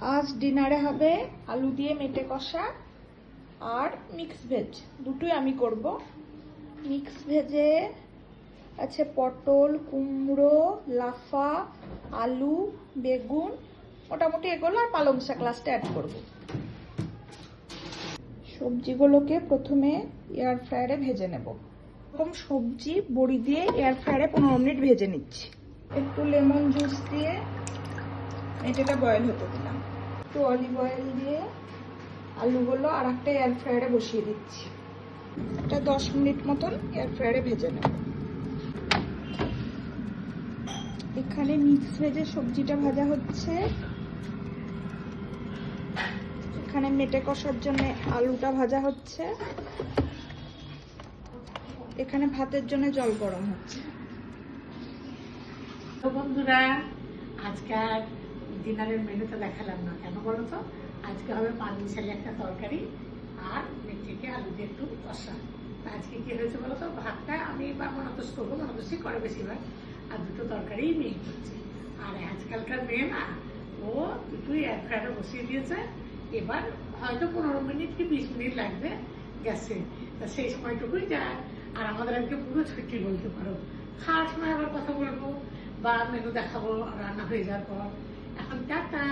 আজ ডিনারে হবে আলু দিয়ে মেটে কষা আর মিক্স ভেজ, দুটোই আমি করব। মিক্স ভেজে আছে পটল, কুমড়ো, লাফা, আলু, বেগুন, মোটামুটি এগুলো, আর পালং শাক লাস্টে অ্যাড করব। সবজিগুলোকে প্রথমে এয়ার ফ্রায়ারে ভেজে নেব। এরকম সবজি বড়ি দিয়ে এয়ার ফ্রায়ারে 15 মিনিট ভেজে নিচ্ছি। একটু লেমন জুস দিয়ে এটাটা বয়েল হতে দিলাম। একটু অলিভ অয়েল দিয়ে আলুগুলো আর একটা এয়ার ফ্রায়ারে বসিয়ে দিচ্ছি। এটা 10 মিনিট মতন এয়ার ফ্রায়ারে ভেজে নেব। এখানে মিক্স ভেজে সবজিটা ভাজা হচ্ছে, এখানে মেটে কষার জন্য আলুটা ভাজা হচ্ছে, এখানে ভাতের জন্য জল গরম হচ্ছে। তো বন্ধুরা, আজকাল ডিনারের মেনুটা দেখালাম না কেন বলো তো? আজকে হবে পাঁচমিশালি একটা তরকারি আর মেথিকে আলু দিয়ে একটু কষা। আজকে কি হয়েছে বলো তো? ভাতটা আমি বা মনাতোষ করবো, মনাতোষই করে বেশিরভাগ, আর দুটো তরকারিই মেয়ে করছে। আর আজকালকার মেয়ে না, ও দুটোই এয়ার ফ্রায়ারে বসিয়ে দিয়েছে। এবার হয়তো 15 মিনিট কি 20 মিনিট লাগবে গ্যাসে, তা সেই সময়টুকুই যায়। আর আমাদের আজকে পুরো ছুটি বলতে পারো, খাওয়ার সময় আবার কথা বলবো বা মেনু দেখাবো রান্না হয়ে যাওয়ার পর। এখন টাটা।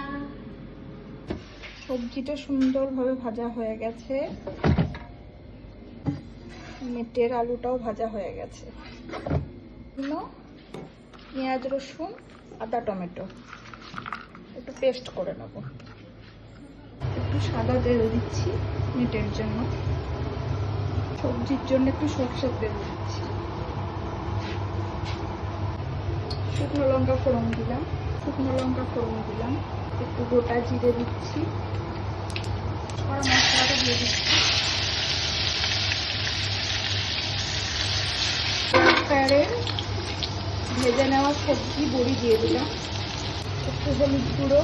সবজিটা সুন্দরভাবে ভাজা হয়ে গেছে, মেটের আলুটাও ভাজা হয়ে গেছে। পেঁয়াজ, রসুন, আদা, টমেটো একটু পেস্ট করে নেব। একটু সাদা তেল দিচ্ছি মেটের জন্য, সবজির জন্য একটু সরষের তেল দিচ্ছি। শুকনো লঙ্কা ফোড়ন দিলাম, একটু গোটা জিরে দিচ্ছি, আর মশলাটা দিয়ে দিচ্ছি। ভেজে নেওয়া সবজি বড়ি দিয়ে দিলাম, একটু হলুদ গুঁড়ো,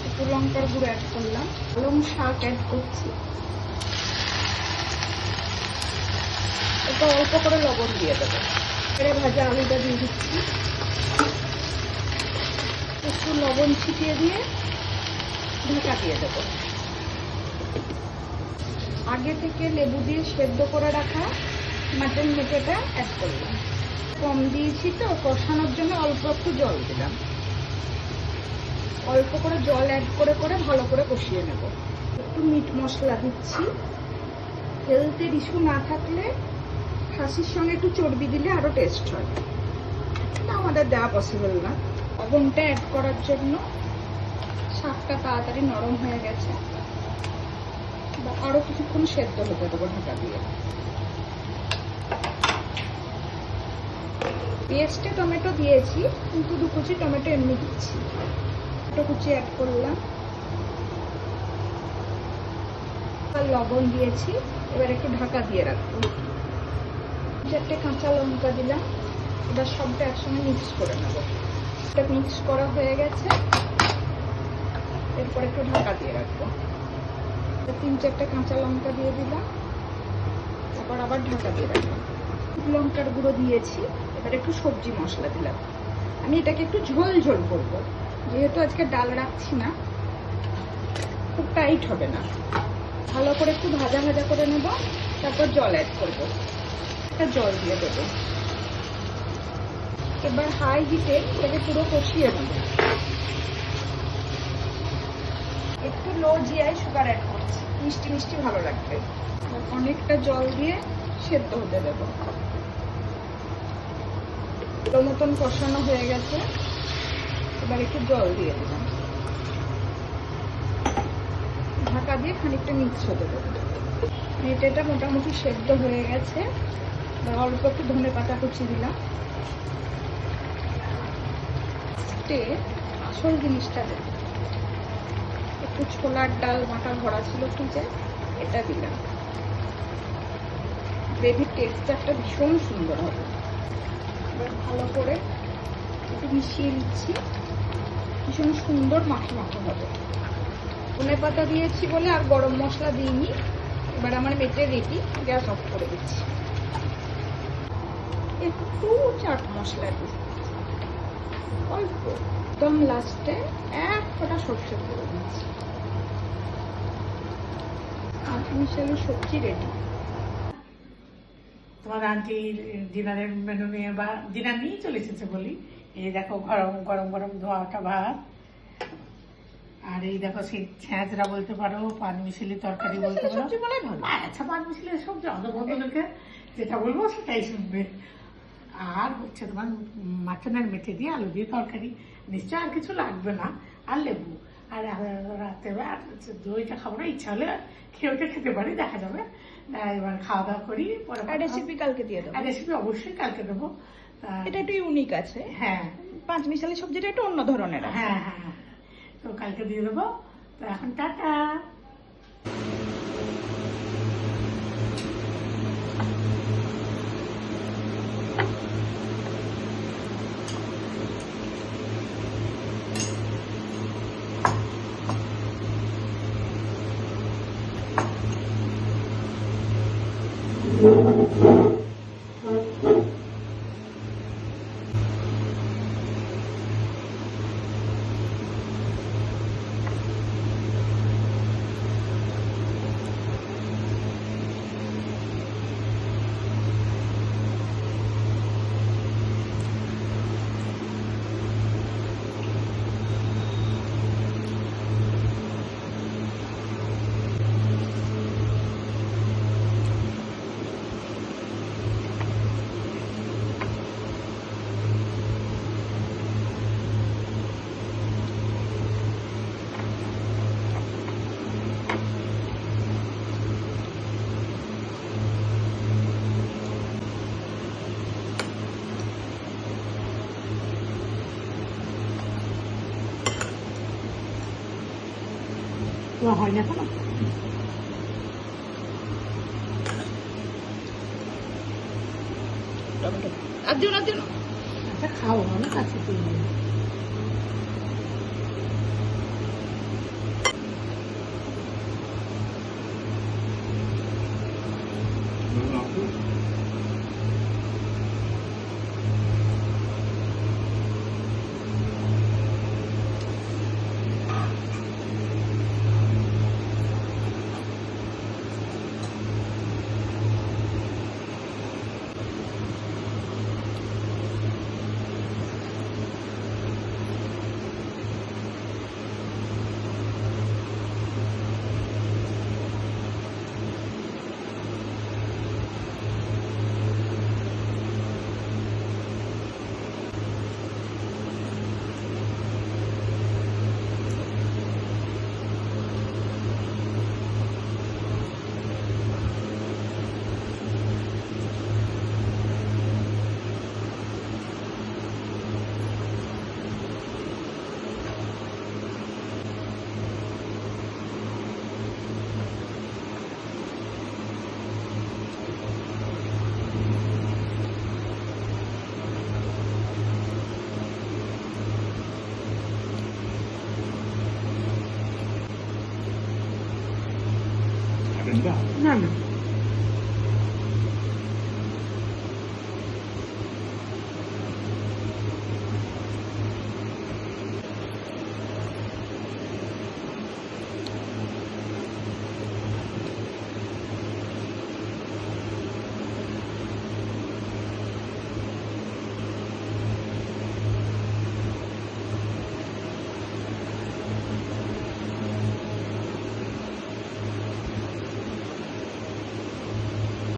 একটু লঙ্কার গুঁড়ো অ্যাড করলাম, পালং শাক অ্যাড করছি, এটা অল্প করে লবণ দিয়ে দেবো। ভাজা আলুটা দিয়ে দিচ্ছি, একটু লবণ ছিটিয়ে দিয়ে ঢাকা দিয়ে দেবো। আগে থেকে লেবু দিয়ে সেদ্ধ করে রাখা মাটন মেটেটা অ্যাড করলাম। কম দিয়েছি তো, কষানোর জন্য অল্প একটু জল দিলাম। অল্প করে জল অ্যাড করে করে ভালো করে কষিয়ে নেব। একটু মিট মশলা দিচ্ছি। হেলথের ইস্যু না থাকলে খাসির সঙ্গে একটু চর্বি দিলে আরো টেস্ট হয়, আমাদের দেওয়া পসিবল না। লবণটা অ্যাড করার জন্য শাকটা তাড়াতাড়ি নরম হয়ে গেছে, আরো কিছুক্ষণ সেদ্ধ হতে দেবো ঢাকা দিয়ে। পেস্টে টমেটো দিয়েছি, কিন্তু 2 কুচি টমেটো এমনি দিচ্ছি। টমেটো কুচি অ্যাড করলাম, আর লবণ দিয়েছি। এবার একটু ঢাকা দিয়ে রাখবো। 4টে কাঁচা লঙ্কা দিলাম, এবার সবটা একসঙ্গে মিক্স করে নেব। এটা মিক্স করা হয়ে গেছে, এরপর একটু ঢাকা দিয়ে রাখবো। 3-4টে কাঁচা লঙ্কা দিয়ে দিলাম, তারপর আবার ঢাকা দিয়ে রাখলাম। লঙ্কার গুঁড়ো দিয়েছি, এবার একটু সবজি মশলা দিলাম। আমি এটাকে একটু ঝোল ঝোল করবো, যেহেতু আজকে ডাল রাখছি না, খুব টাইট হবে না। ভালো করে একটু ভাজা ভাজা করে নেব, তারপর জল অ্যাড করবো। একটা জল দিয়ে দেবো। এবার হাই হিটে এটাকে পুরো কষিয়ে নেব। একটু লো জিআই সুগার অ্যাড করছি, মিষ্টি মিষ্টি ভালো লাগবে। অনেকটা জল দিয়ে সেদ্ধ হতে দেবো। ভালো মতন কষানো হয়ে গেছে, এবার একটু জল দিয়ে দিলাম। ঢাকা দিয়ে খানিকটা মিক্স হতে দেবো। মেটেটা মোটামুটি সেদ্ধ হয়ে গেছে, অল্প একটু ধনে পাতা কুচি দিলাম। আসল জিনিসটা দেব, একটু ছোলার ডাল বাটা ভরা ছিল ফ্রিজে, এটা দিলাম। গ্রেভির টেক্সচারটা ভীষণ সুন্দর হবে। এবার ভালো করে একটু মিশিয়ে নিচ্ছি, ভীষণ সুন্দর মাখো মাখো হবে। ধনে পাতা দিয়েছি বলে আর গরম মশলা দিইনি। এবার আমার মেটে রেডি, গ্যাস অফ করে দিচ্ছি। একটু চাট মশলা দিই, অল্প। একদম লাস্টে এক ফোঁটা সর্ষে করে দিচ্ছি। মিশালি সবজি রেডি। তোমার আন্টির ডিনারের মেনু নিয়ে বা ডিনার নিয়েই চলে এসেছে বলি। এই দেখো গরম গরম গরম ধোয়াটা ভাত, আর এই দেখো সেই ছ্যাঁচড়া বলতে পারো, পান মিশালি তরকারি বলতে পারো। সবজি বলাই ভালো। আচ্ছা, পান মিশালি সবজি অন্য বন্ধুদেরকে যেটা বলবো সেটাই শুনবে। আর হচ্ছে তোমার মাটনের মেথি দিয়ে আলু দিয়ে তরকারি, নিশ্চয় আর কিছু লাগবে না, আর লেবু। আর রাতে আর দইটা খাবো না, ইচ্ছা হলে খেতে পারি, দেখা যাবে। এবার খাওয়া দাওয়া করি, পরে রেসিপি কালকে দিয়ে দেবো। রেসিপি অবশ্যই কালকে দেবো। এটা একটু ইউনিক আছে। হ্যাঁ, পাঁচ মিশালি সবজিটা একটু অন্য ধরনের আছে। হ্যাঁ হ্যাঁ হ্যাঁ, তো কালকে দিয়ে দেবো। তো এখন টাটা। তোমার হয় না এখনো? টমেটো আর দিও না, দিও না। আচ্ছা, খাও, অনেক আছে তুমি। Agenda. না না,